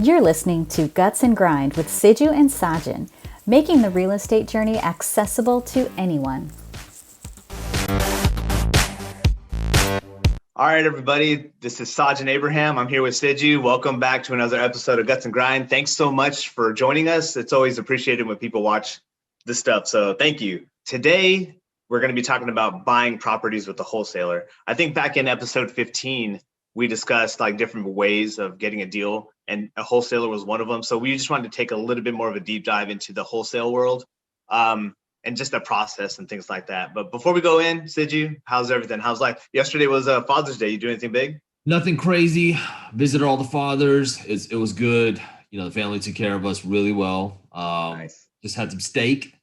You're listening to Guts and Grind with Siju and Sajan, making the real estate journey accessible to anyone. All right, everybody. This is Sajan Abraham. I'm here with Siju. Welcome back to another episode of Guts and Grind. Thanks so much for joining us. It's always appreciated when people watch this stuff. So thank you. Today, we're going to be talking about buying properties with a wholesaler. I think back in episode 15, we discussed like different ways of getting a deal, and a wholesaler was one of them. So we just wanted to take a little bit more of a deep dive into the wholesale world and just the process and things like that. But before we go in, Siju, how's everything? How's life? Yesterday was Father's Day. You do anything big? Nothing crazy. Visited all the fathers. It was good. You know, the family took care of us really well. Nice. Just had some steak.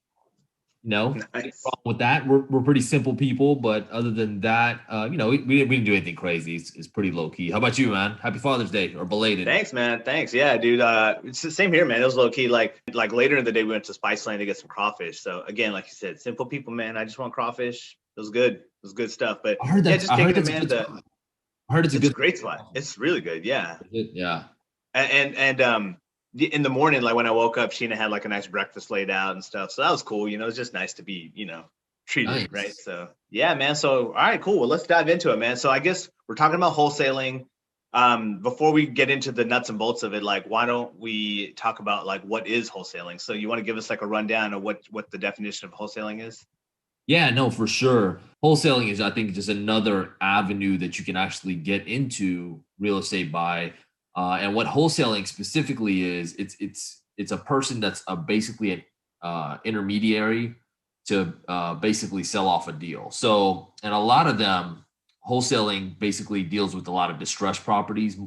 Nice. Problem with that. We're pretty simple people, but other than that, we didn't do anything crazy. It's pretty low key. How about you, man? Happy Father's Day, or belated. Thanks, man. Thanks. Yeah, dude. It's the same here, man. It was low key. Like later in the day, we went to Spice Lane to get some crawfish. So again, like you said, simple people, man. I just want crawfish. It was good. It was good stuff. But I heard that. Yeah, just taking it, man. I heard it's a great spot. It's really good. Yeah. Yeah. And in the morning, like when I woke up, Sheena had like a nice breakfast laid out and stuff. So that was cool. It's just nice to be, treated, nice. Right? So yeah, man. So, all right, cool. Well, let's dive into it, man. So I guess we're talking about wholesaling. Before we get into the nuts and bolts of it, like, why don't we talk about like what is wholesaling? So you want to give us like a rundown of what the definition of wholesaling is? Yeah, no, for sure. Wholesaling is, I think, just another avenue that you can actually get into real estate by. And what wholesaling specifically is, it's a person that's basically an intermediary to basically sell off a deal. So, and a lot of them, wholesaling basically deals with a lot of distressed properties,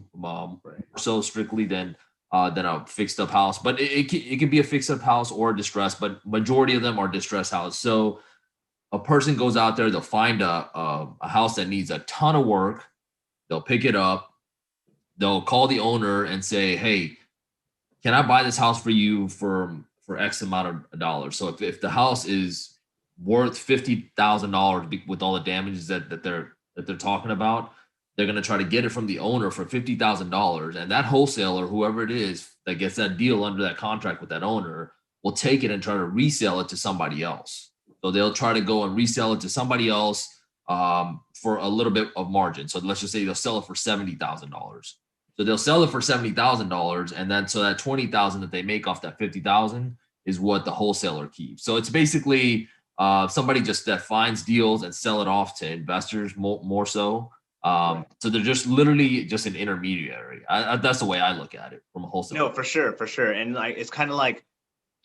so strictly than a fixed up house. But it can be a fixed up house or a distressed, but majority of them are distressed houses. So a person goes out there, they'll find a house that needs a ton of work, they'll pick it up. They'll call the owner and say, hey, can I buy this house for you for X amount of dollars? So if the house is worth $50,000 with all the damages that they're talking about, they're going to try to get it from the owner for $50,000. And that wholesaler, whoever it is that gets that deal under that contract with that owner, will take it and try to resell it to somebody else. So they'll try to go and resell it to somebody else for a little bit of margin. So let's just say they'll sell it for $70,000. So they'll sell it for $70,000, and then so that $20,000 that they make off that $50,000 is what the wholesaler keeps. So it's basically somebody just that finds deals and sell it off to investors more so. So they're just literally just an intermediary. That's the way I look at it from a wholesaler. No, for sure. And like it's kind of like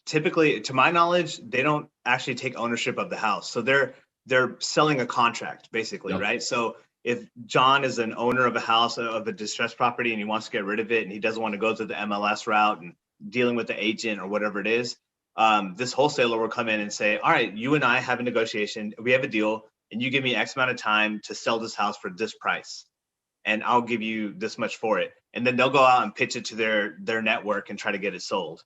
typically, to my knowledge, they don't actually take ownership of the house. So they're selling a contract basically, yep. Right? So if John is an owner of a house of a distressed property and he wants to get rid of it and he doesn't want to go through the MLS route and dealing with the agent or whatever it is, this wholesaler will come in and say, all right, you and I have a negotiation. We have a deal and you give me X amount of time to sell this house for this price. And I'll give you this much for it. And then they'll go out and pitch it to their network and try to get it sold.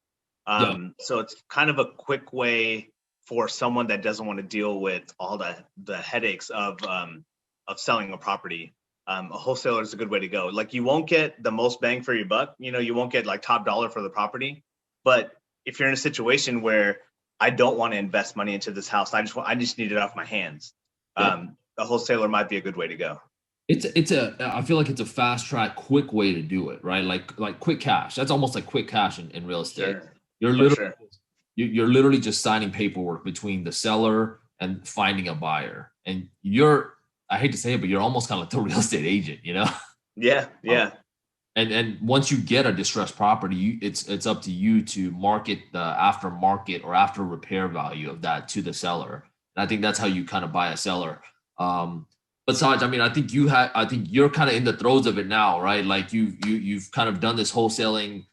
So it's kind of a quick way for someone that doesn't want to deal with all the headaches of selling a property. A wholesaler is a good way to go. Like you won't get the most bang for your buck. You won't get like top dollar for the property. But if you're in a situation where I don't want to invest money into this house, I just need it off my hands. A wholesaler might be a good way to go. I feel like it's a fast track, quick way to do it, right? Like quick cash. That's almost like quick cash in real estate. Sure. You're literally just signing paperwork between the seller and finding a buyer. And I hate to say it, but you're almost kind of like the real estate agent, Yeah. And once you get a distressed property, it's up to you to market the aftermarket or after repair value of that to the seller. And I think that's how you kind of buy a seller. But Saj, I mean, I think you're kind of in the throes of it now, right? Like you've kind of done this wholesaling.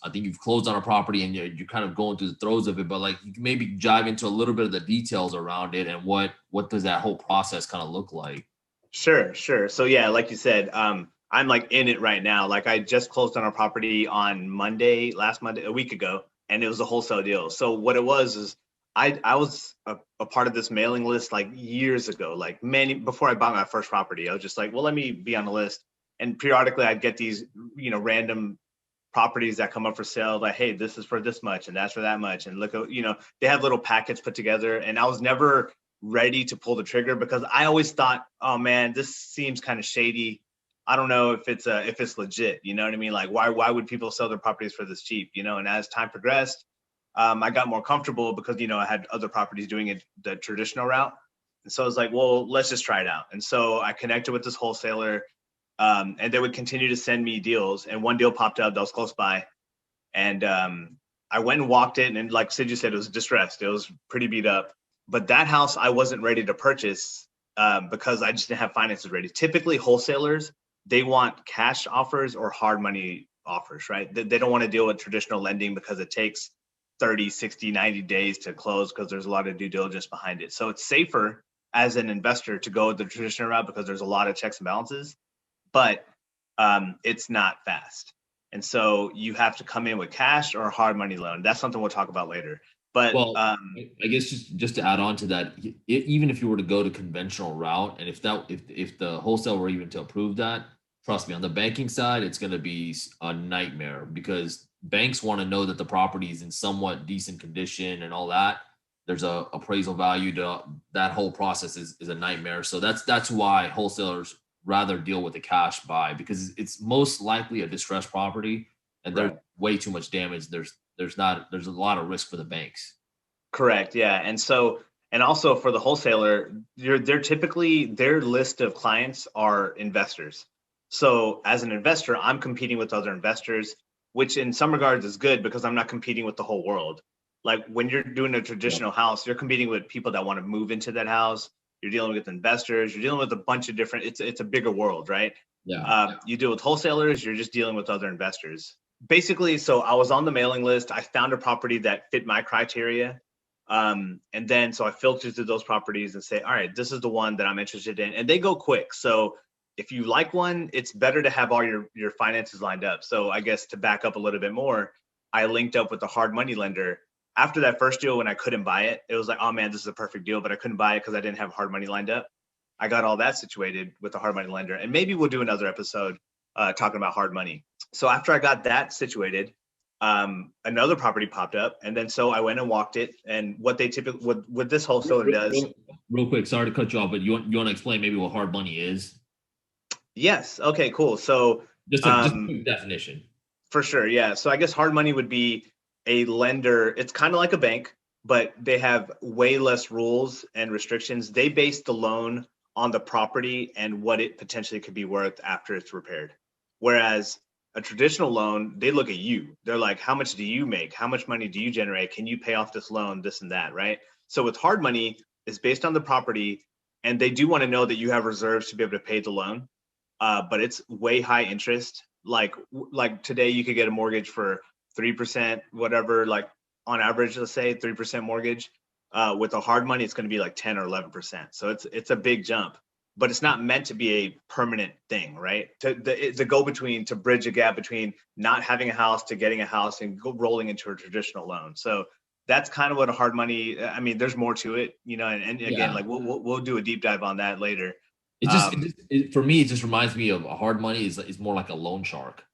I think you've closed on a property and you're kind of going through the throes of it, but like you can maybe dive into a little bit of the details around it and what does that whole process kind of look like? Sure. So yeah, like you said, I'm like in it right now. Like I just closed on a property on last Monday, a week ago, and it was a wholesale deal. So what it was is I was a part of this mailing list like years ago, like before I bought my first property. I was just like, well, let me be on the list. And periodically I'd get these, random properties that come up for sale, like, hey, this is for this much and that's for that much. And look, they have little packets put together. And I was never ready to pull the trigger because I always thought, oh man, this seems kind of shady. I don't know if it's legit. You know what I mean? Like, why would people sell their properties for this cheap? And as time progressed, I got more comfortable because, I had other properties doing it the traditional route. And so I was like, well, let's just try it out. And so I connected with this wholesaler, and they would continue to send me deals. And one deal popped up that was close by. And I went and walked it. And like Siju said, it was distressed. It was pretty beat up. But that house I wasn't ready to purchase because I just didn't have finances ready. Typically, wholesalers, they want cash offers or hard money offers, right? They don't want to deal with traditional lending because it takes 30, 60, 90 days to close because there's a lot of due diligence behind it. So it's safer as an investor to go the traditional route because there's a lot of checks and balances, but it's not fast. And so you have to come in with cash or a hard money loan. That's something we'll talk about later. But I guess just to add on to that, even if you were to go to conventional route, and if the wholesale were even to approve that, trust me, on the banking side, it's going to be a nightmare because banks want to know that the property is in somewhat decent condition and all that. There's a appraisal value to that whole process is a nightmare. So that's why wholesalers rather deal with a cash buy because it's most likely a distressed property and there's way too much damage. There's a lot of risk for the banks. Correct. Yeah. And also for the wholesaler, they're typically their list of clients are investors. So as an investor, I'm competing with other investors, which in some regards is good because I'm not competing with the whole world. Like when you're doing a traditional house, you're competing with people that want to move into that house. You're dealing with investors. You're dealing with a bunch of different. It's a bigger world, right? Yeah. You deal with wholesalers. You're just dealing with other investors. Basically, so I was on the mailing list. I found a property that fit my criteria. And then so I filtered through those properties and say, all right, this is the one that I'm interested in. And they go quick. So if you like one, it's better to have all your finances lined up. So I guess to back up a little bit more, I linked up with a hard money lender. After that first deal, when I couldn't buy it, it was like, oh man, this is a perfect deal, but I couldn't buy it because I didn't have hard money lined up. I got all that situated with the hard money lender. And maybe we'll do another episode talking about hard money. So after I got that situated, another property popped up. And then so I went and walked it. And what they typically, what this wholesaler does. Real quick, sorry to cut you off, but you want to explain maybe what hard money is? Yes. Okay, cool. So just a quick definition. For sure. Yeah. So I guess hard money would be a lender. It's kind of like a bank, but they have way less rules and restrictions. They base the loan on the property and what it potentially could be worth after it's repaired. Whereas a traditional loan, they look at you. They're like, how much do you make? How much money do you generate? Can you pay off this loan, this and that, right? So with hard money, it's based on the property, and they do want to know that you have reserves to be able to pay the loan. But it's way high interest. Like today, you could get a mortgage for 3%, whatever, like on average, let's say 3% mortgage. With the hard money, it's going to be like 10 or 11%. So it's a big jump, but it's not meant to be a permanent thing, right? To go between, to bridge a gap between not having a house to getting a house and rolling into a traditional loan. So that's kind of what a hard money. I mean, there's more to it, and again, like we'll do a deep dive on that later. For me, it just reminds me of a hard money is more like a loan shark,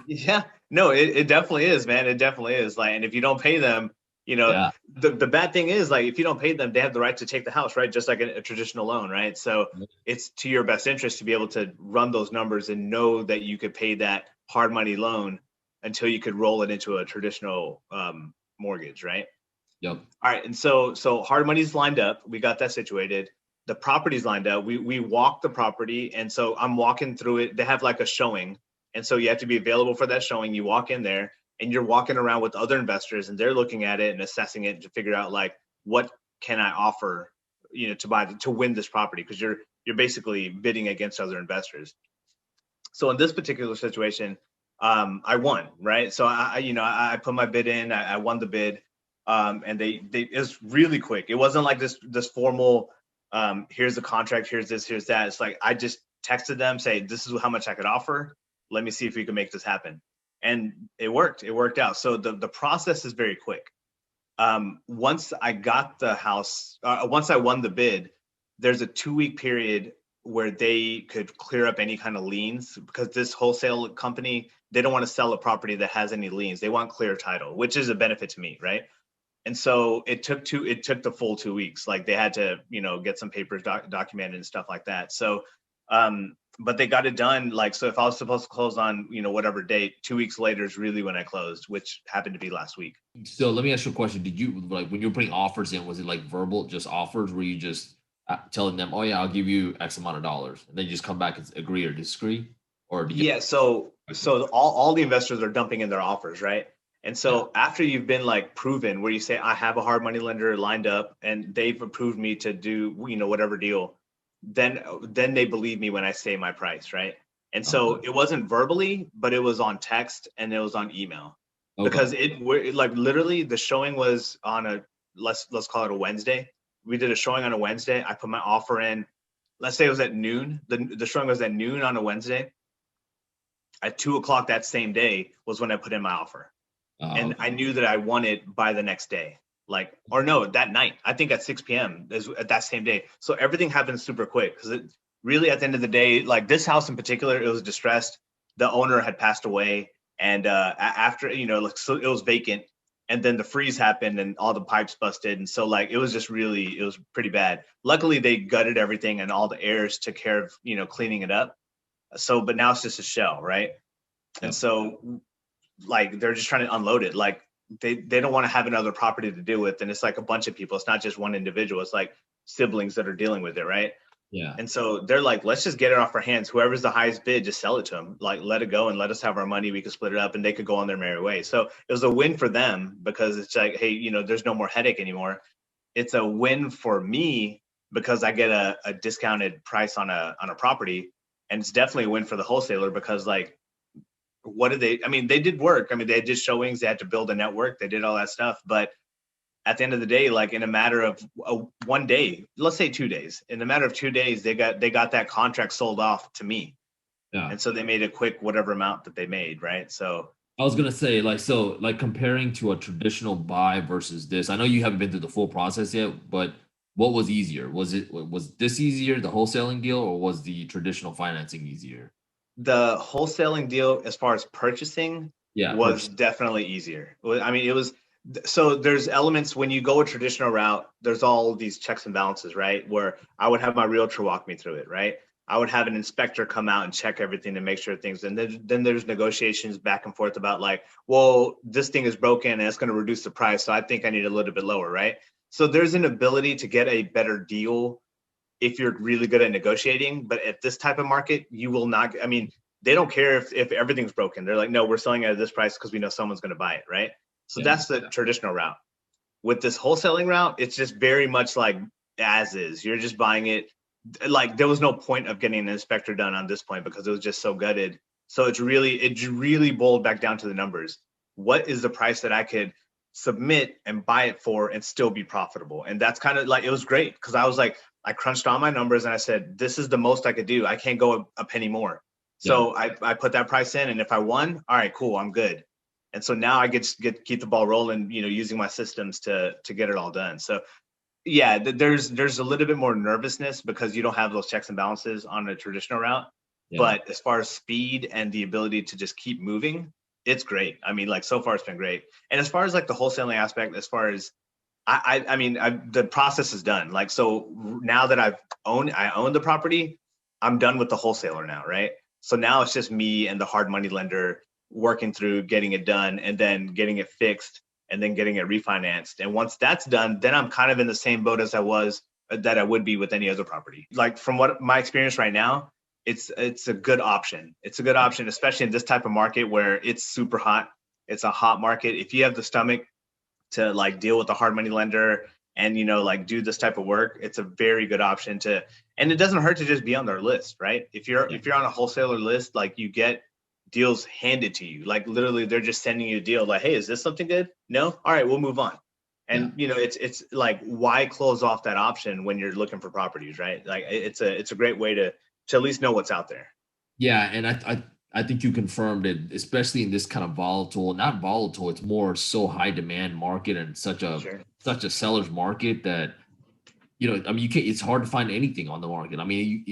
Yeah, no, it definitely is, man. It definitely is. Like, and if you don't pay them, the bad thing is, like, if you don't pay them, they have the right to take the house, right? Just like a traditional loan, right? So it's to your best interest to be able to run those numbers and know that you could pay that hard money loan until you could roll it into a traditional mortgage, right? Yep. All right, and so hard money's lined up. We got that situated. The property's lined up. We walk the property, and so I'm walking through it. They have like a showing, and so you have to be available for that showing. You walk in there, and you're walking around with other investors, and they're looking at it and assessing it to figure out, like, what can I offer, to win this property, because you're basically bidding against other investors. So in this particular situation, I won, right? So I put my bid in. I won the bid, and it was really quick. It wasn't like this formal. Here's the contract. Here's this. Here's that. It's like I just texted them, say, this is how much I could offer. Let me see if we can make this happen. And it worked. It worked out. So the process is very quick. Once I got the house, once I won the bid, there's a 2-week period where they could clear up any kind of liens, because this wholesale company, they don't want to sell a property that has any liens. They want clear title, which is a benefit to me, right? And so it took the full 2 weeks. Like they had to, get some papers documented and stuff like that. So, but they got it done. Like, so if I was supposed to close on, whatever date, 2 weeks later is really when I closed, which happened to be last week. So let me ask you a question. Did you, like, when you were putting offers in, was it like verbal, just offers? Were you just telling them, oh yeah, I'll give you X amount of dollars, and then you just come back and agree or disagree? Or did you? Yeah. So all the investors are dumping in their offers, right? And so after you've been like proven, where you say, I have a hard money lender lined up and they've approved me to do, whatever deal, then they believe me when I say my price, right? And so it wasn't verbally, but it was on text and it was on email. Because like literally the showing was on let's call it a Wednesday. We did a showing on a Wednesday. I put my offer in, let's say it was at noon. The showing was at noon on a Wednesday. At 2:00 that same day was when I put in my offer. And I knew that I won it by the next day, that night. I think at 6 p.m. is that same day. So everything happened super quick, because it really, at the end of the day, like this house in particular, it was distressed. The owner had passed away, and after, so it was vacant, and then the freeze happened and all the pipes busted, and so like it was pretty bad. Luckily, they gutted everything and all the heirs took care of cleaning it up. So, but now it's just a shell, right? Yep. And so, like, they're just trying to unload it. Like they don't want to have another property to deal with. And it's like a bunch of people. It's not just one individual. It's like siblings that are dealing with it. Right. Yeah. And so they're like, let's just get it off our hands. Whoever's the highest bid, just sell it to them. Like, let it go and let us have our money. We could split it up and they could go on their merry way. So it was a win for them, because it's like, hey, there's no more headache anymore. It's a win for me because I get a discounted price on a property. And it's definitely a win for the wholesaler, because like, they did work. I mean, they did showings, they had to build a network, they did all that stuff. But at the end of the day, like in a matter of 1 day, let's say 2 days, in a matter of 2 days, they got that contract sold off to me. Yeah. And so they made a quick whatever amount that they made, right? So I was gonna say, like comparing to a traditional buy versus this, I know you haven't been through the full process yet, but what was easier? Was this easier, the wholesaling deal, or was the traditional financing easier? The wholesaling deal, as far as purchasing, was definitely easier. I mean, it was, so there's elements when you go a traditional route, there's all these checks and balances, right? Where I would have my realtor walk me through it, right? I would have an inspector come out and check everything to make sure things, and then there's negotiations back and forth about like, well, this thing is broken and it's going to reduce the price, so I think I need a little bit lower, right? So there's an ability to get a better deal if you're really good at negotiating. But at this type of market, you will not, I mean, they don't care if everything's broken. They're like, no, we're selling it at this price because we know someone's going to buy it, right? So that's the traditional route. With this wholesaling route, it's just very much like as is. You're just buying it. Like there was no point of getting an inspector done on this point because it was just so gutted. So it really boiled back down to the numbers. What is the price that I could submit and buy it for and still be profitable? And that's kind of like, it was great, because I was like, I crunched all my numbers and I said, this is the most I could do. I can't go a penny more. So I put that price in, and if I won, all right, cool, I'm good. And so now I keep the ball rolling, using my systems to get it all done. So yeah, there's a little bit more nervousness because you don't have those checks and balances on a traditional route. Yeah. But as far as speed and the ability to just keep moving, it's great. I mean, like so far it's been great. And as far as like the wholesaling aspect, as far as I mean, the process is done. Like, so now that I own the property, I'm done with the wholesaler now, right? So now it's just me and the hard money lender working through getting it done and then getting it fixed and then getting it refinanced. And once that's done, then I'm kind of in the same boat as I would be with any other property. Like from what my experience right now, it's a good option. It's a good option, especially in this type of market where it's super hot. It's a hot market. If you have the stomach to like deal with the hard money lender and, like do this type of work, it's a very good option and it doesn't hurt to just be on their list, right? If you're on a wholesaler list, like you get deals handed to you, like literally they're just sending you a deal like, hey, is this something good? No? All right, we'll move on. And it's like, why close off that option when you're looking for properties, right? Like it's a great way to at least know what's out there. Yeah. And I think you confirmed it, especially in this kind of not volatile, it's more so high demand market and such a seller's market that, I mean, you can't. It's hard to find anything on the market. I mean,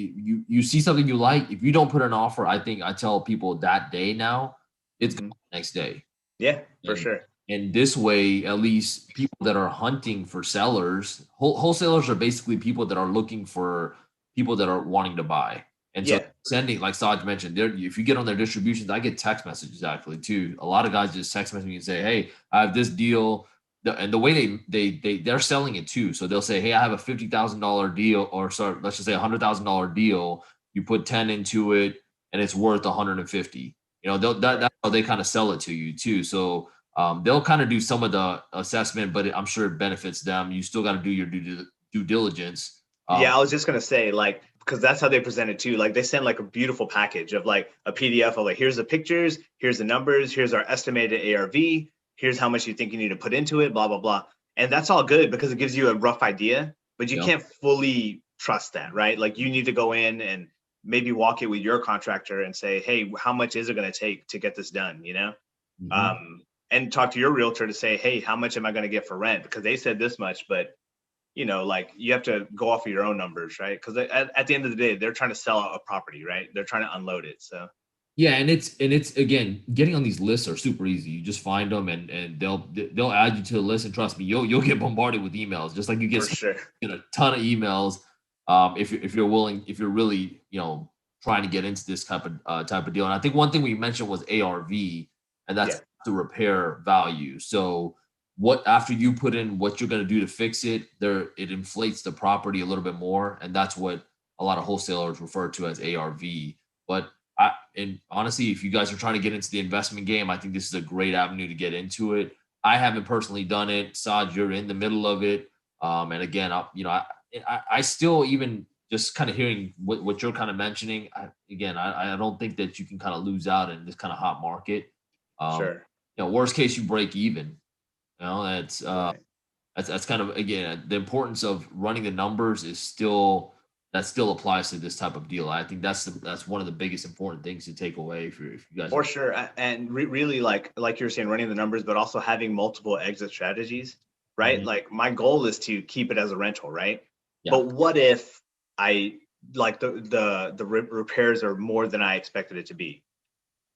you see something you like. If you don't put an offer, I think I tell people that day now, it's gone Hmm. the next day. Yeah, for And sure. and this way, at least people that are hunting for sellers, wholesalers are basically people that are looking for people that are wanting to buy. And so Yeah. sending, like Saj mentioned, there if you get on their distributions, I get text messages actually too. A lot of guys just text message me and say, "Hey, I have this deal." And the way they're selling it too. So they'll say, "Hey, I have a $50,000 deal, or sorry, let's just say $100,000 deal. You put 10 into it, and it's worth 150." Right. That's how they kind of sell it to you too. So they'll kind of do some of the assessment, but I'm sure it benefits them. You still got to do your due diligence. Yeah, I was just gonna say, like, because that's how they present it too. Like, they send like a beautiful package of like a PDF of like, here's the pictures, here's the numbers, here's our estimated ARV, here's how much you think you need to put into it, blah blah blah. And that's all good because it gives you a rough idea, but you Yeah. can't fully trust that, right? Like, you need to go in and maybe walk it with your contractor and say, hey, how much is it gonna take to get this done? Mhm. And talk to your realtor to say, hey, how much am I gonna get for rent? Because they said this much, but like you have to go off of your own numbers, right? Because at the end of the day, they're trying to sell a property, right? They're trying to unload it. So Yeah, and it's again, getting on these lists are super easy. You just find them and they'll add you to the list, and trust me, you'll get bombarded with emails, just like you for sure. get a ton of emails. If you're willing, if you're really trying to get into this type of deal. And I think one thing we mentioned was ARV, and that's Yeah. the repair value. So what after you put in what you're going to do to fix it, it inflates the property a little bit more, and that's what a lot of wholesalers refer to as ARV. But and honestly, if you guys are trying to get into the investment game, I think this is a great avenue to get into it. I haven't personally done it. Saj, you're in the middle of it. And again, I still, even just kind of hearing what you're kind of mentioning. I don't think that you can kind of lose out in this kind of hot market. Um, Sure. Worst case, you break even. That's Right. that's kind of, again, the importance of running the numbers is still that still applies to this type of deal. I think that's one of the biggest important things to take away if you guys For are. sure. And really, like you're saying, running the numbers, but also having multiple exit strategies, right? Mhm. Like, my goal is to keep it as a rental, right? Yeah, But what if I like the repairs are more than I expected it to be?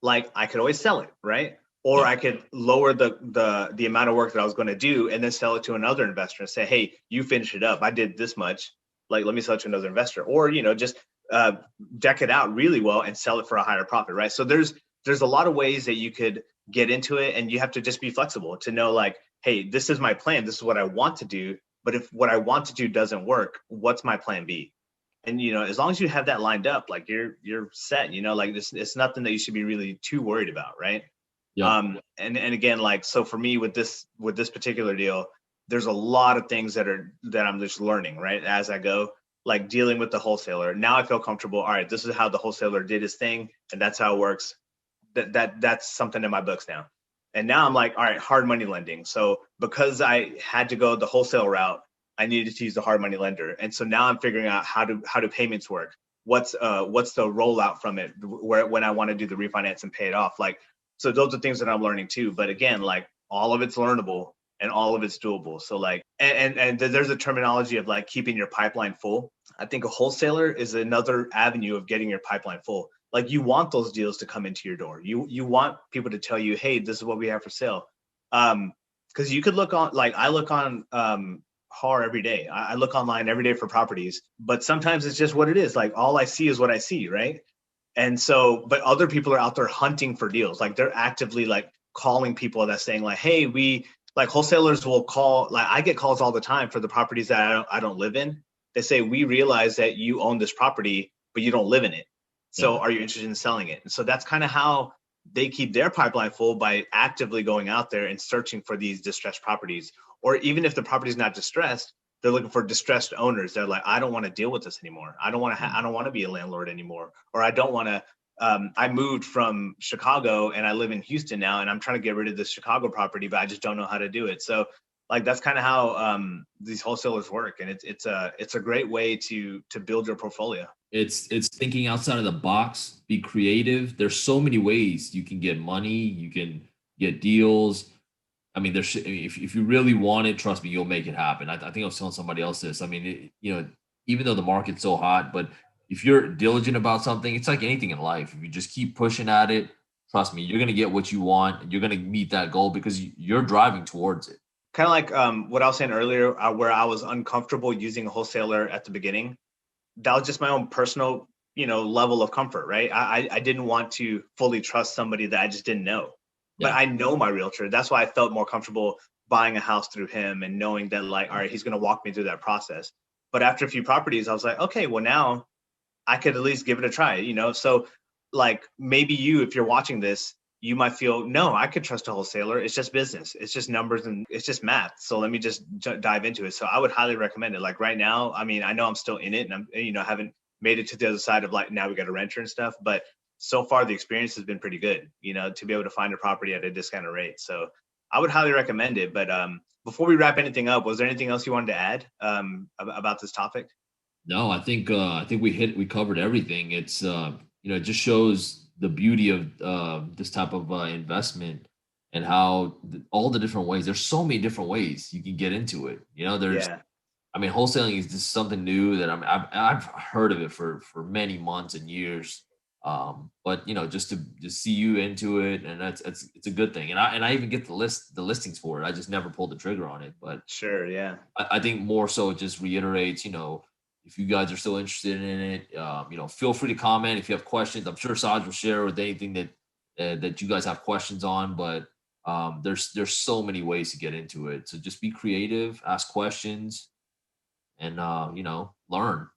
Like, I could always sell it, right? Or yeah, I could lower the amount of work that I was going to do and then sell it to another investor and say, hey, you finish it up. I did this much. Like, let me sell it to another investor. Or, just uh, deck it out really well and sell it for a higher profit, right? So there's a lot of ways that you could get into it, and you have to just be flexible to know, like, hey, this is my plan. This is what I want to do. But if what I want to do doesn't work, what's my plan B? And as long as you have that lined up, like, you're set. Like, this, it's nothing that you should be really too worried about, right? yep, And again, like, so for me with this particular deal, there's a lot of things that I'm just learning, right, as I go, like dealing with the wholesaler. Now I feel comfortable. All right, this is how the wholesaler did his thing, and that's how it works. That's something in my books now. And now I'm like, all right, hard money lending. So because I had to go the wholesale route, I needed to use the hard money lender. And so now I'm figuring out how do payments work. What's the rollout from it, where when I want to do the refinance and pay it off. Like, so those are things that I'm learning too. But again, like, all of it's learnable and all of it's doable. So, like, and there's a terminology of like keeping your pipeline full. I think a wholesaler is another avenue of getting your pipeline full. Like, you want those deals to come into your door. You want people to tell you, hey, this is what we have for sale. Because you could look on, like, I look on HAR every day. I look online every day for properties, but sometimes it's just what it is. Like, all I see is what I see, right? And so, but other people are out there hunting for deals. Like, they're actively like calling people that's saying like, hey, we like, wholesalers will call, like, I get calls all the time for the properties that I don't live in. They say, we realize that you own this property, but you don't live in it. yeah. So are you interested in selling it? And so that's kind of how they keep their pipeline full, by actively going out there and searching for these distressed properties. Or even if the property is not distressed, they're looking for distressed owners. They're like, I don't want to deal with this anymore. I don't want to be a landlord anymore. Or I don't want to, I moved from Chicago and I live in Houston now, and I'm trying to get rid of this Chicago property, but I just don't know how to do it. So, like, that's kind of how these wholesalers work. And it's a great way to build your portfolio. It's thinking outside of the box, be creative. There's so many ways you can get money, you can get deals. I mean, if you really want it, trust me, you'll make it happen. I think I was telling somebody else this. I mean, even though the market's so hot, but if you're diligent about something, it's like anything in life. If you just keep pushing at it, trust me, you're gonna get what you want, and you're gonna meet that goal because you're driving towards it. Kind of like what I was saying earlier, where I was uncomfortable using a wholesaler at the beginning. That was just my own personal, level of comfort, right? I didn't want to fully trust somebody that I just didn't know. But Yeah. I know my realtor. That's why I felt more comfortable buying a house through him and knowing that, like, all right, he's going to walk me through that process. But after a few properties, I was like, okay, well, now I could at least give it a try. So, like, maybe you, if you're watching this, you might feel, no, I could trust a wholesaler. It's just business. It's just numbers and it's just math. So let me just dive into it. So I would highly recommend it. Like right now, I mean, I know I'm still in it and I'm, haven't made it to the other side of like, now we got a renter and stuff, but so far the experience has been pretty good, to be able to find a property at a discounted rate. So I would highly recommend it. But before we wrap anything up, was there anything else you wanted to add about this topic? No, I think we covered everything. It's it just shows the beauty of this type of investment and how all the different ways. There's so many different ways you can get into it. Yeah. I mean, wholesaling is just something new that I've heard of it for many months and years. But just to see you into it, and it's a good thing. And I even get the listings for it. I just never pulled the trigger on it. But Sure. Yeah. I think more so it just reiterates, if you guys are still interested in it, feel free to comment if you have questions. I'm sure Saj will share with anything that you guys have questions on. But there's so many ways to get into it. So just be creative, ask questions, and learn.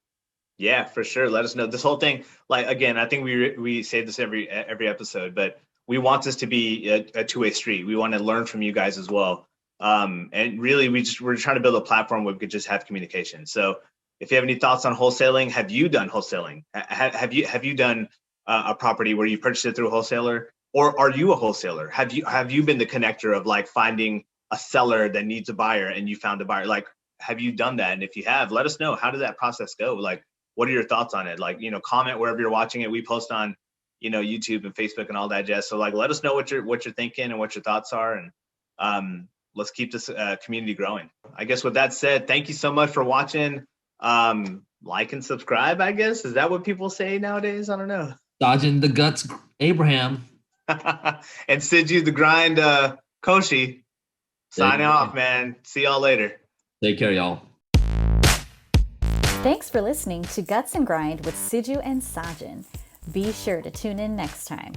Yeah, for sure. Let us know. This whole thing, like again, I think we say this every episode, but we want this to be a two-way street. We want to learn from you guys as well. And really, we're trying to build a platform where we could just have communication. So, if you have any thoughts on wholesaling, have you done wholesaling? Have you done a property where you purchased it through a wholesaler, or are you a wholesaler? Have you been the connector of like finding a seller that needs a buyer and you found a buyer? Like, have you done that? And if you have, let us know. How did that process go? Like, what are your thoughts on it? Like, comment wherever you're watching it. We post on, YouTube and Facebook and all that jazz. So like, let us know what you're thinking and what your thoughts are. And let's keep this community growing. I guess with that said, thank you so much for watching. Like and subscribe, I guess. Is that what people say nowadays? I don't know. Dodging the guts, Abraham. And Siju the grind, Koshi. Signing off, man. See y'all later. Take care, y'all. Thanks for listening to Guts and Grind with Siju and Sajan. Be sure to tune in next time.